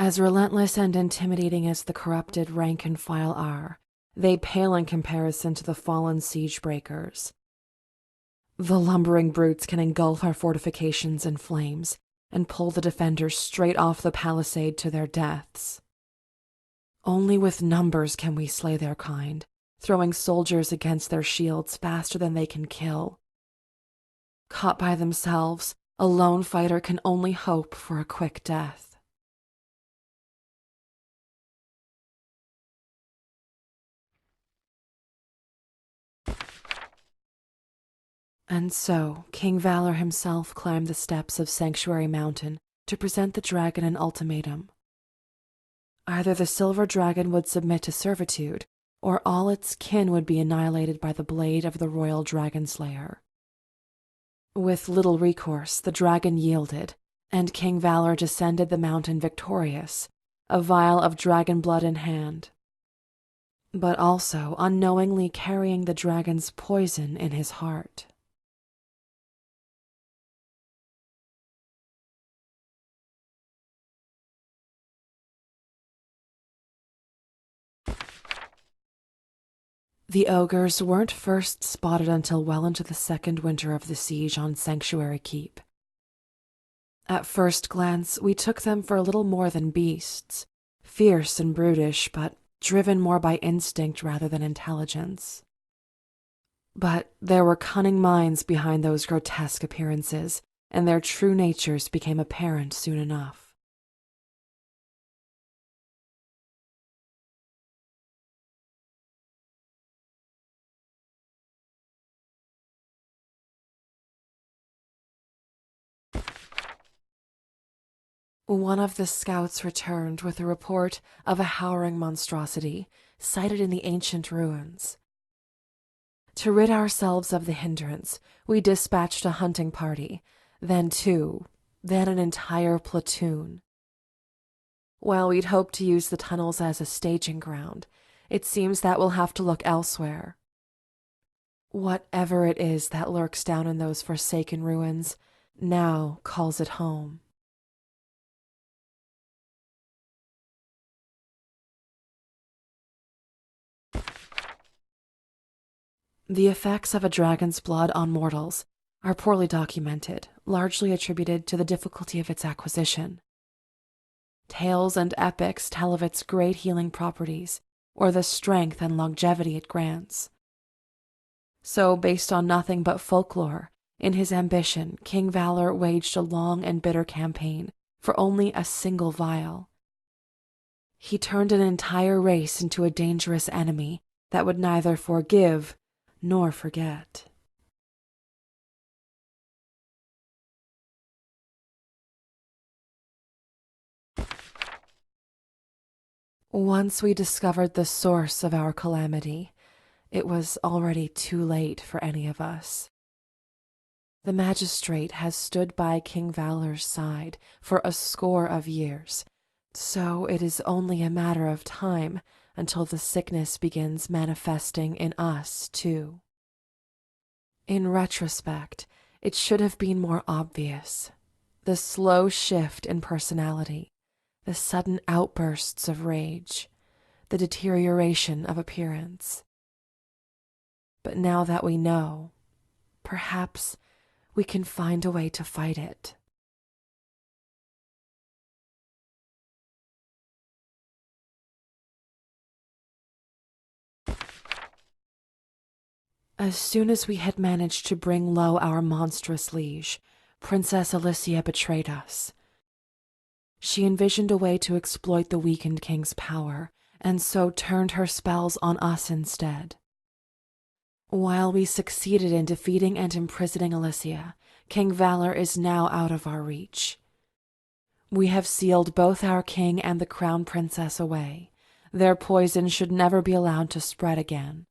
As relentless and intimidating as the corrupted rank and file are, they pale in comparison to the fallen siege breakers. The lumbering brutes can engulf our fortifications in flames and pull the defenders straight off the palisade to their deaths. Only with numbers can we slay their kind, throwing soldiers against their shields faster than they can kill. Caught by themselves, a lone fighter can only hope for a quick death. And so, King Valor himself climbed the steps of Sanctuary Mountain to present the dragon an ultimatum. Either the silver dragon would submit to servitude, or all its kin would be annihilated by the blade of the royal dragon slayer. With little recourse, the dragon yielded, and King Valor descended the mountain victorious, a vial of dragon blood in hand, but also unknowingly carrying the dragon's poison in his heart. The ogres weren't first spotted until well into the second winter of the siege on Sanctuary Keep. At first glance, we took them for little more than beasts, fierce and brutish, but driven more by instinct rather than intelligence. But there were cunning minds behind those grotesque appearances, and their true natures became apparent soon enough. One of the scouts returned with a report of a howling monstrosity sighted in the ancient ruins. To rid ourselves of the hindrance, we dispatched a hunting party, then two, then an entire platoon. While we'd hoped to use the tunnels as a staging ground, it seems that we'll have to look elsewhere. Whatever it is that lurks down in those forsaken ruins now calls it home. The effects of a dragon's blood on mortals are poorly documented, largely attributed to the difficulty of its acquisition. Tales and epics tell of its great healing properties, or the strength and longevity it grants. So, based on nothing but folklore, in his ambition, King Valor waged a long and bitter campaign for only a single vial. He turned an entire race into a dangerous enemy that would neither forgive nor forget. Once we discovered the source of our calamity, it was already too late for any of us. The magistrate has stood by King Valor's side for a score of years, so it is only a matter of time until the sickness begins manifesting in us, too. In retrospect, it should have been more obvious. The slow shift in personality, the sudden outbursts of rage, the deterioration of appearance. But now that we know, perhaps we can find a way to fight it. As soon as we had managed to bring low our monstrous liege, Princess Alicia betrayed us. She envisioned a way to exploit the weakened king's power, and so turned her spells on us instead. While we succeeded in defeating and imprisoning Alicia, King Valor is now out of our reach. We have sealed both our king and the crown princess away. Their poison should never be allowed to spread again.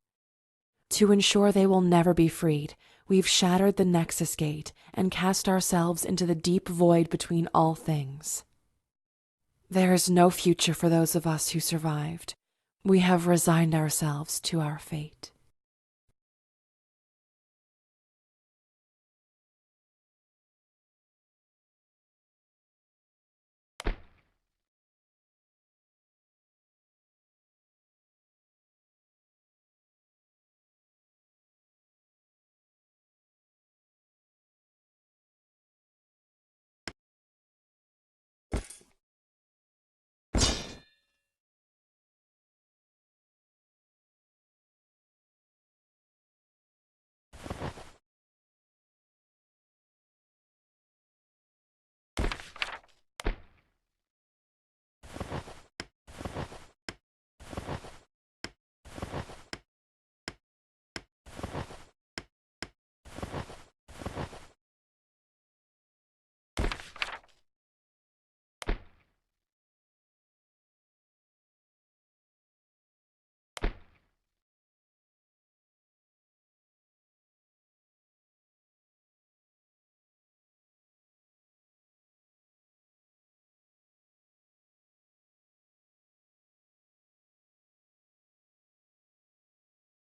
To ensure they will never be freed, we've shattered the Nexus Gate and cast ourselves into the deep void between all things. There is no future for those of us who survived. We have resigned ourselves to our fate.